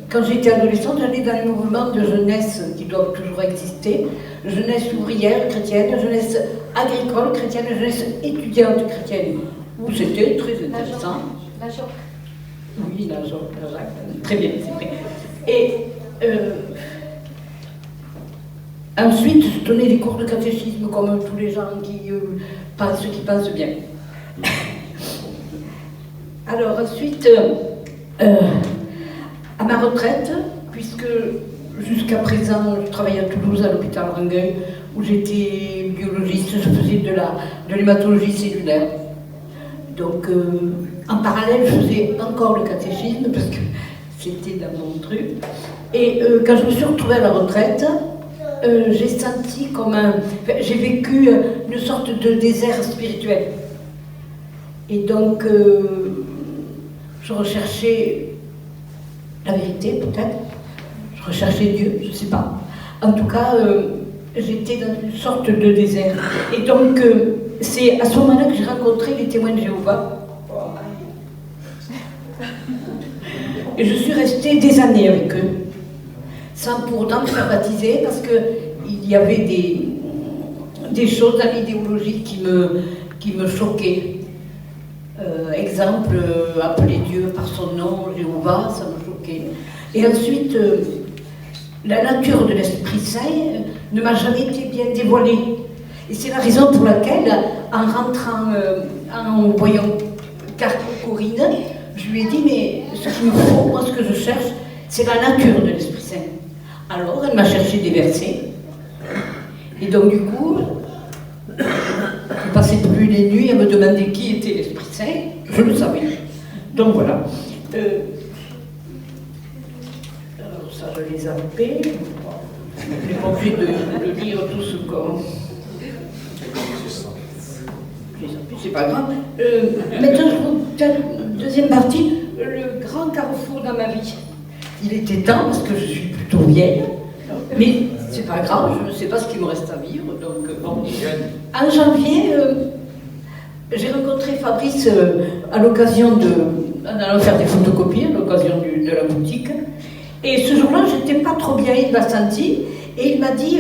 quand j'étais adolescente, j'allais dans le mouvement de jeunesse qui doivent toujours exister, jeunesse ouvrière chrétienne, jeunesse agricole chrétienne, jeunesse étudiante chrétienne, où c'était très intéressant. La joie. Oui, la joie, très bien, c'est vrai. Et... ensuite, je donnais des cours de catéchisme comme tous les gens qui pensent bien. Alors ensuite, à ma retraite, puisque jusqu'à présent je travaillais à Toulouse à l'hôpital Rangueil, où j'étais biologiste, je faisais de l'hématologie cellulaire. Donc en parallèle, je faisais encore le catéchisme parce que c'était dans mon truc. Et quand je me suis retrouvée à la retraite, j'ai senti j'ai vécu une sorte de désert spirituel. Et donc, je recherchais la vérité, peut-être. Je recherchais Dieu, je ne sais pas. En tout cas, j'étais dans une sorte de désert. Et donc, c'est à ce moment-là que j'ai rencontré les témoins de Jéhovah. Et je suis restée des années avec eux, sans pour autant me faire baptiser, parce qu'il y avait des choses dans l'idéologie qui me choquaient. Exemple, appeler Dieu par son nom, Jéhovah, ça me choquait. Et ensuite, la nature de l'Esprit Saint ne m'a jamais été bien dévoilée. Et c'est la raison pour laquelle, en rentrant, en voyant Corinne, je lui ai dit, mais ce qu'il me faut, moi, ce que je cherche, c'est la nature de l'Esprit Saint. Alors, elle m'a cherché des versets. Et donc, du coup, je ne passais plus les nuits à me demander qui était l'Esprit Saint. Je le savais. Donc, voilà. Alors, ça, je les ai zappés. Je n'ai pas obligé de lire tout ce qu'on... C'est pas grave. Maintenant, deuxième partie, le grand carrefour dans ma vie. Il était temps, parce que je suis plutôt vieille, mais c'est pas grave, je ne sais pas ce qu'il me reste à vivre, donc bon. En janvier, j'ai rencontré Fabrice à l'occasion en allant faire des photocopies, à l'occasion de la boutique, et ce jour-là, j'étais pas trop bien, il m'a senti, et il m'a dit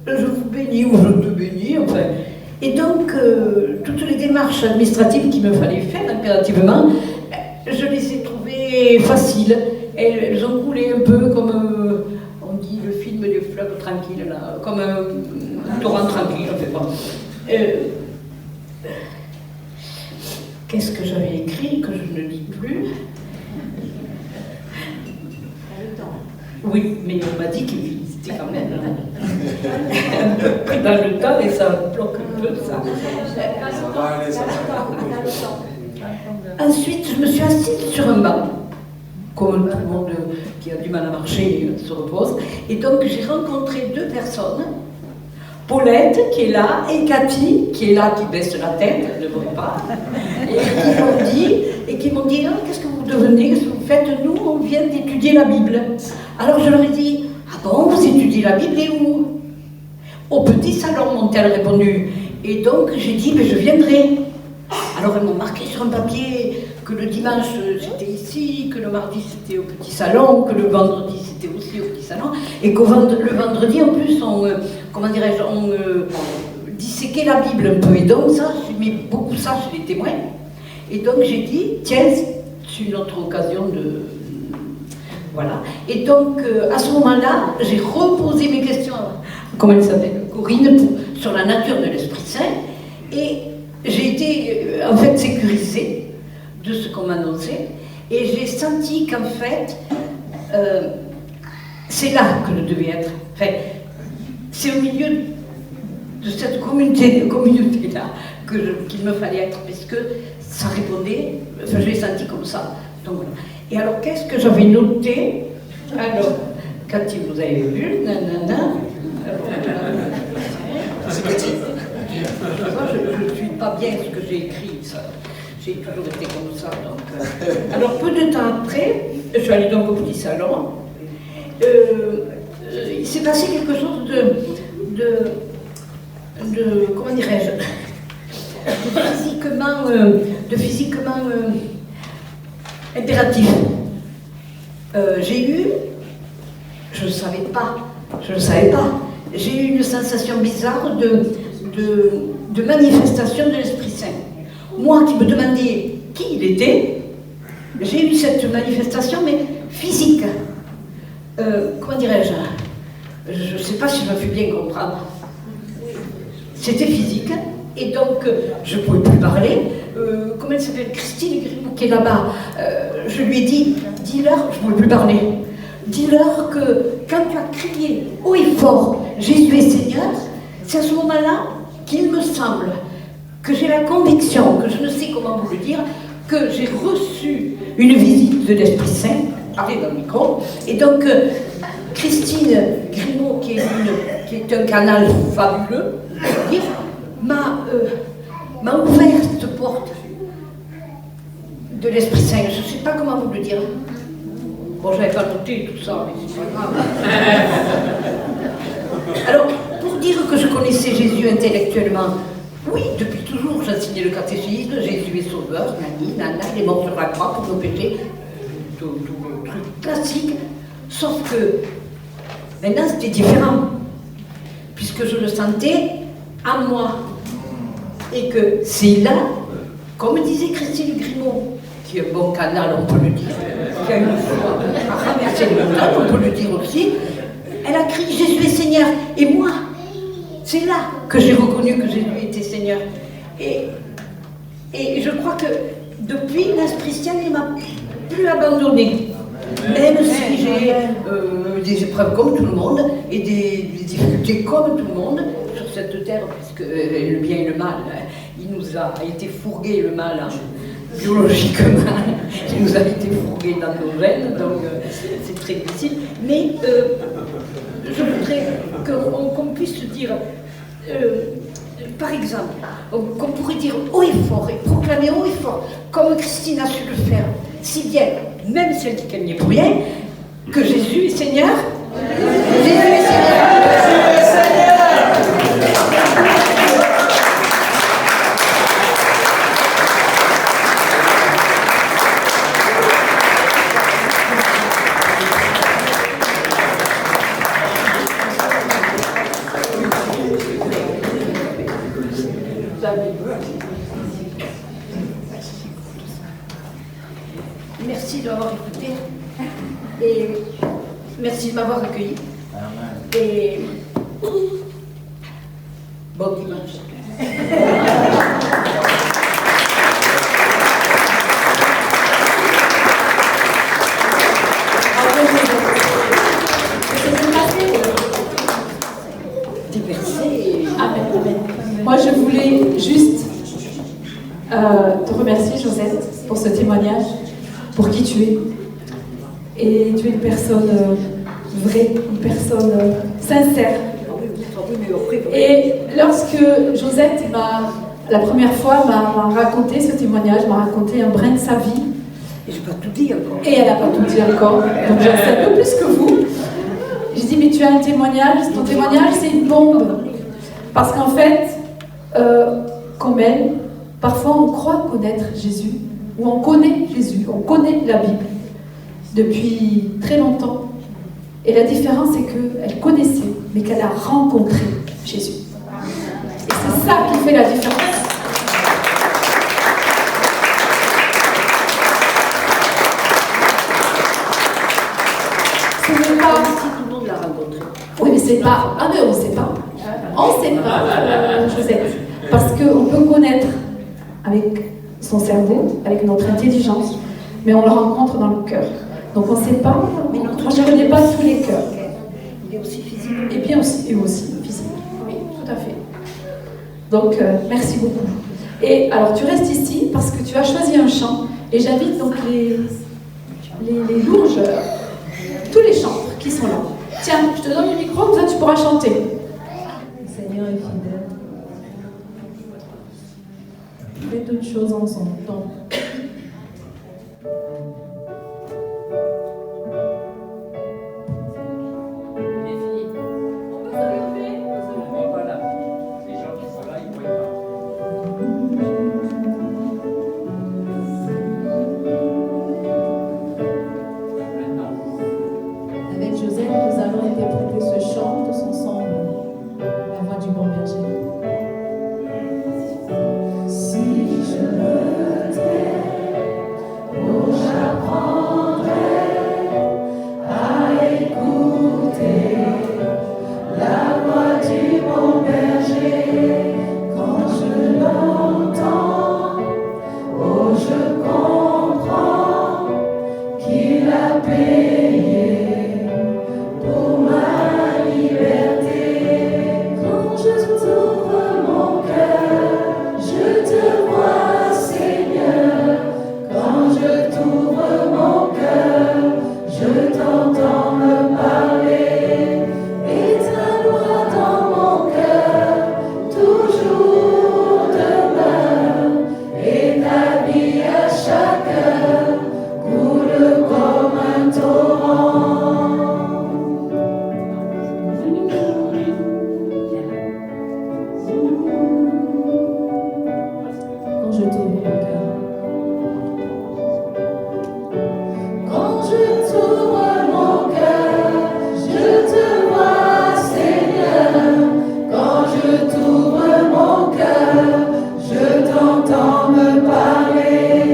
je vous bénis ou je te bénis, enfin. Et donc, toutes les démarches administratives qu'il me fallait faire impérativement, je les ai trouvées faciles. Elles ont coulé un peu comme, on dit, le film des fleuves tranquilles, là, comme un torrent tranquille, je sais pas. Qu'est-ce que j'avais écrit que je ne lis plus? Oui, mais on m'a dit qu'il c'était quand même pris dans le temps et ça bloque un peu ça. Ça va aller, ça va. Ensuite, je me suis assise sur un banc, comme tout le monde qui a du mal à marcher se repose. Et donc, j'ai rencontré deux personnes, Paulette, qui est là, et Cathy, qui est là, qui baisse la tête, elle ne voit pas, et qui m'ont dit, ah, qu'est-ce que vous devenez, qu'est-ce que vous faites? Nous, on vient d'étudier la Bible. Alors je leur ai dit, ah bon, vous étudiez la Bible et où? Au petit salon, m'ont-elles répondu. Et donc j'ai dit, mais je viendrai. Alors elles m'ont marqué sur un papier que le dimanche c'était ici, que le mardi c'était au petit salon, que le vendredi c'était aussi au petit salon, et qu'au le vendredi en plus on, comment dirais-je, on disséquait la Bible un peu. Et donc ça, j'ai mis beaucoup ça chez les témoins. Et donc j'ai dit, tiens, c'est une autre occasion de... Voilà. Et donc à ce moment-là, j'ai reposé mes questions à, comment elle s'appelle, Corinne, sur la nature de l'Esprit Saint, et j'ai été en fait sécurisée de ce qu'on m'annonçait, et j'ai senti qu'en fait, c'est là que je devais être. Enfin, c'est au milieu de cette communauté-là qu'il me fallait être, parce que ça répondait, enfin je l'ai senti comme ça. Donc, voilà. Et alors, qu'est-ce que j'avais noté? Alors, Cathy, vous avez vu, nanana. C'est Cathy. Je ne suis pas bien ce que j'ai écrit, ça. J'ai toujours été comme ça. Donc, alors, peu de temps après, je suis allée donc au petit salon. Il s'est passé quelque chose de comment dirais-je, de physiquement impératif. J'ai eu, je ne savais pas, j'ai eu une sensation bizarre de manifestation de l'Esprit Saint. Moi qui me demandais qui il était, j'ai eu cette manifestation, mais physique. Comment dirais-je? Je ne sais pas si je me fais bien comprendre. C'était physique, et donc je ne pouvais plus parler. Comment elle s'appelle, Christine Grimaud, qui est là-bas, je lui ai dit, dis-leur, je ne pouvais plus parler, dis-leur que quand tu as crié haut et fort, Jésus est Seigneur, c'est à ce moment-là qu'il me semble que j'ai la conviction, que je ne sais comment vous le dire, que j'ai reçu une visite de l'Esprit Saint, parlez dans le micro, et donc Christine Grimaud, qui est un canal fabuleux, m'a ouvert cette porte de l'Esprit Saint. Je ne sais pas comment vous le dire. Bon, je n'avais pas noté tout ça, mais c'est pas grave. Alors, pour dire que je connaissais Jésus intellectuellement, oui, depuis toujours, j'enseignais le catéchisme, Jésus est sauveur, nani, nana, il est mort sur la croix pour nos péchés, tout le truc classique, sauf que maintenant c'était différent, puisque je le sentais à moi. Et que c'est là, comme disait Christine Grimaud, qui est un bon canal, on peut le dire, qui a une foi à traverser le monde, on peut le dire aussi, elle a crié Jésus est Seigneur. Et moi, c'est là que j'ai reconnu que Jésus était Seigneur. Et je crois que depuis, l'Esprit Saint ne m'a plus abandonnée. Même si j'ai des épreuves comme tout le monde et des difficultés comme tout le monde sur cette terre, puisque le bien et le mal, il nous a été fourgué le mal, hein, biologiquement, il nous a été fourgué dans nos veines, donc c'est très difficile. Mais je voudrais qu'on puisse dire, par exemple, qu'on pourrait dire haut et fort et proclamer haut et fort, comme Christine a su le faire, si bien, même si elle dit qu'elle n'y est pour rien, que Jésus est Seigneur. Jésus est Seigneur. ta vie. Merci de m'avoir écouté et merci de m'avoir accueilli. Et bon dimanche. Moi, je voulais juste te remercier, Josette, pour ce témoignage, pour qui tu es. Et tu es une personne vraie, une personne sincère. Et lorsque Josette, la première fois, m'a raconté ce témoignage, m'a raconté un brin de sa vie. Et je n'ai pas tout dit encore. Et elle n'a pas tout dit encore, donc j'en sais un peu plus que vous. J'ai dit, mais tu as un témoignage, ton témoignage, c'est une bombe. Parce qu'en fait, comme elle, parfois on croit connaître Jésus, ou on connaît Jésus, on connaît la Bible depuis très longtemps. Et la différence, c'est qu'elle connaissait, mais qu'elle a rencontré Jésus. Et c'est ça qui fait la différence. Ce n'est pas... Tout le monde l'a rencontré. Oui, mais c'est pas... Ah mais on ne sait pas. On ne sait pas, Josette. Parce qu'on peut connaître avec son cerveau, avec notre intelligence, mais on le rencontre dans le cœur. Donc on ne sait pas, mais moi je ne connais pas tous les cœurs. Il est aussi physique. Et bien aussi, et aussi physique. Oui, tout à fait. Donc merci beaucoup. Et alors tu restes ici parce que tu as choisi un chant, et j'invite donc les louangeurs, tous les chantres qui sont là. Tiens, je te donne le micro, comme ça tu pourras chanter. Le Seigneur est fidèle. Faites toutes choses ensemble. Donc, avec Joseph, nous allons interpréter ce chant tous ensemble. La voix du bon berger. Si je me tais, oh, j'apprendrai à écouter la voix du bon berger. Quand je l'entends, oh, je comprends qu'il a payé pour ma liberté. Quand je t'ouvre mon cœur, je te vois, Seigneur. Quand je t'ouvre mon cœur, je t'entends me parler. Et ta loi dans mon cœur toujours demeure. Et ta vie à chaque heure coule comme un torrent. Quand je t'ouvre mon cœur. Quand je t'ouvre mon cœur, je te vois, Seigneur. Quand je t'ouvre mon cœur, je t'entends me parler.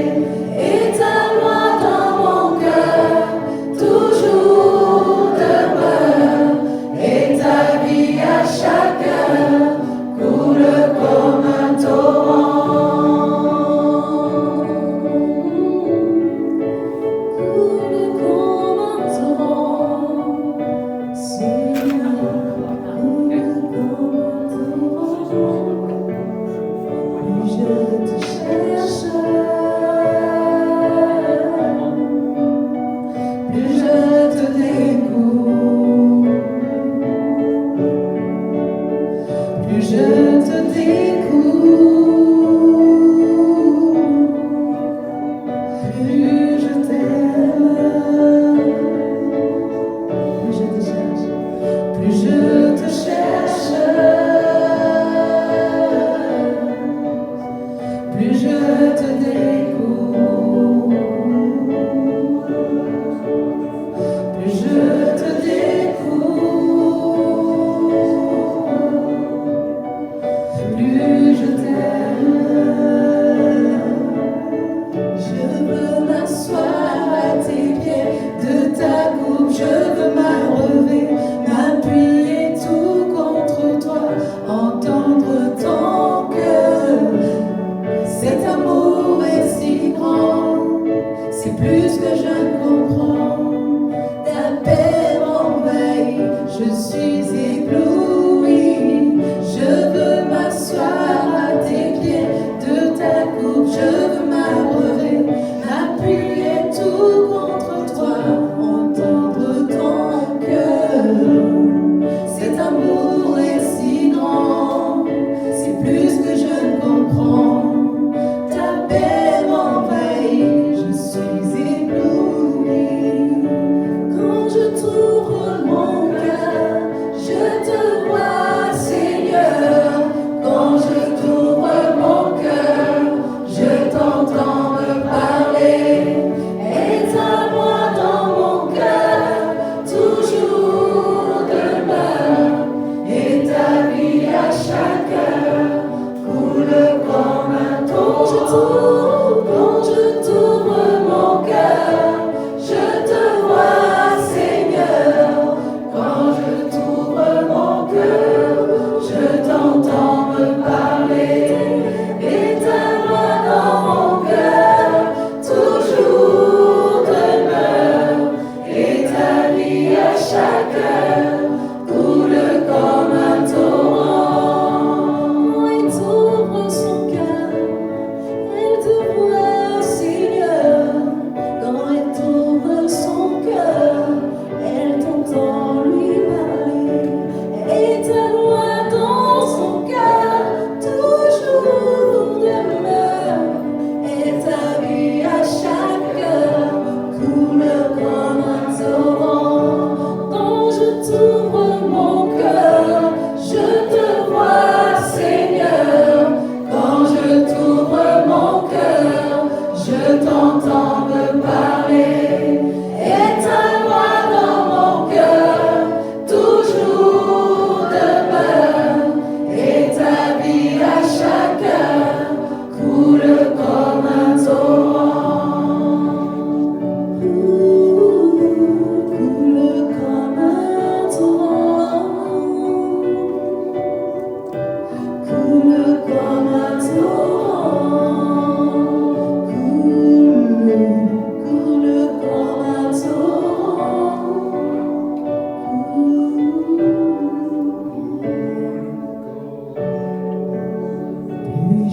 Et ta loi dans mon cœur toujours demeure. Et ta vie à chaque heure coule comme un torrent. Coule comme un torrent, Seigneur, coule comme un torrent. Plus je te cherche, plus je te découvre, plus je te découvre, plus je t'aime, plus je te cherche, plus je te cherche, plus je te découvre, plus je te découvre, plus je t'aime.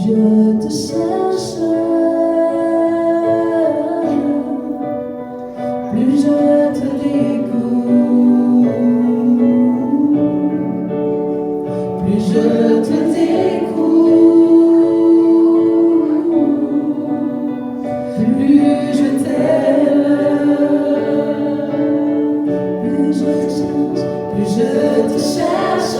je te cherche, plus je te découvre, plus je te découvre, plus je t'aime, plus je te cherche, plus je te cherche.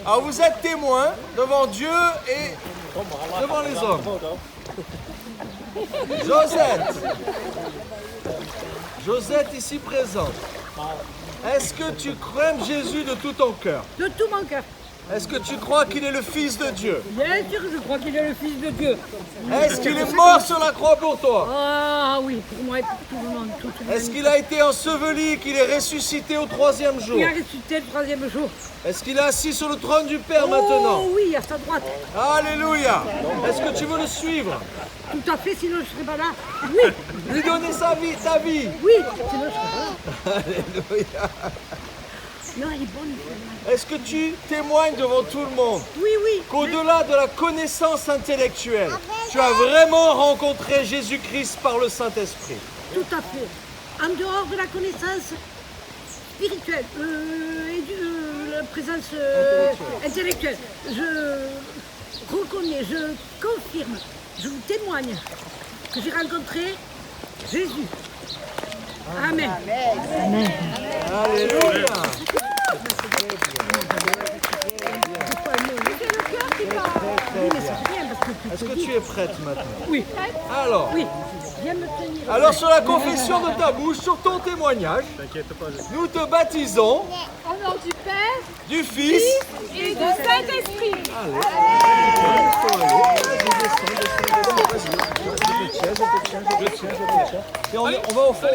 Alors vous êtes témoins devant Dieu et devant les hommes. Josette ici présente. Est-ce que tu crains Jésus de tout ton cœur? De tout mon cœur. Est-ce que tu crois qu'il est le Fils de Dieu? Bien sûr que je crois qu'il est le Fils de Dieu. Est-ce qu'il est mort sur la croix pour toi? Ah oui, pour moi et pour tout le monde. Est-ce qu'il a été enseveli, qu'il est ressuscité au 3e jour? Il a ressuscité le 3e jour. Est-ce qu'il est assis sur le trône du Père maintenant? Oh oui, à sa droite. Alléluia. Est-ce que tu veux le suivre? Tout à fait, sinon je ne serais pas là. Oui. Lui donner sa vie, ta vie? Oui, sinon je ne serais pas là. Alléluia. Non, elle est bonne. Est-ce que tu témoignes devant tout le monde Oui, oui. qu'au-delà de la connaissance intellectuelle, tu as vraiment rencontré Jésus-Christ par le Saint-Esprit? Tout à fait. En dehors de la connaissance spirituelle et de la présence intellectuelle, je reconnais, je confirme, je vous témoigne que j'ai rencontré Jésus. Amen. Amen. Alléluia. Est-ce que tu es prête maintenant? Oui. Alors, oui. Viens me tenir. Alors sur la confession de ta bouche, sur ton témoignage, nous te baptisons Au nom du Père, du Fils et du Saint-Esprit. Et on va au fond,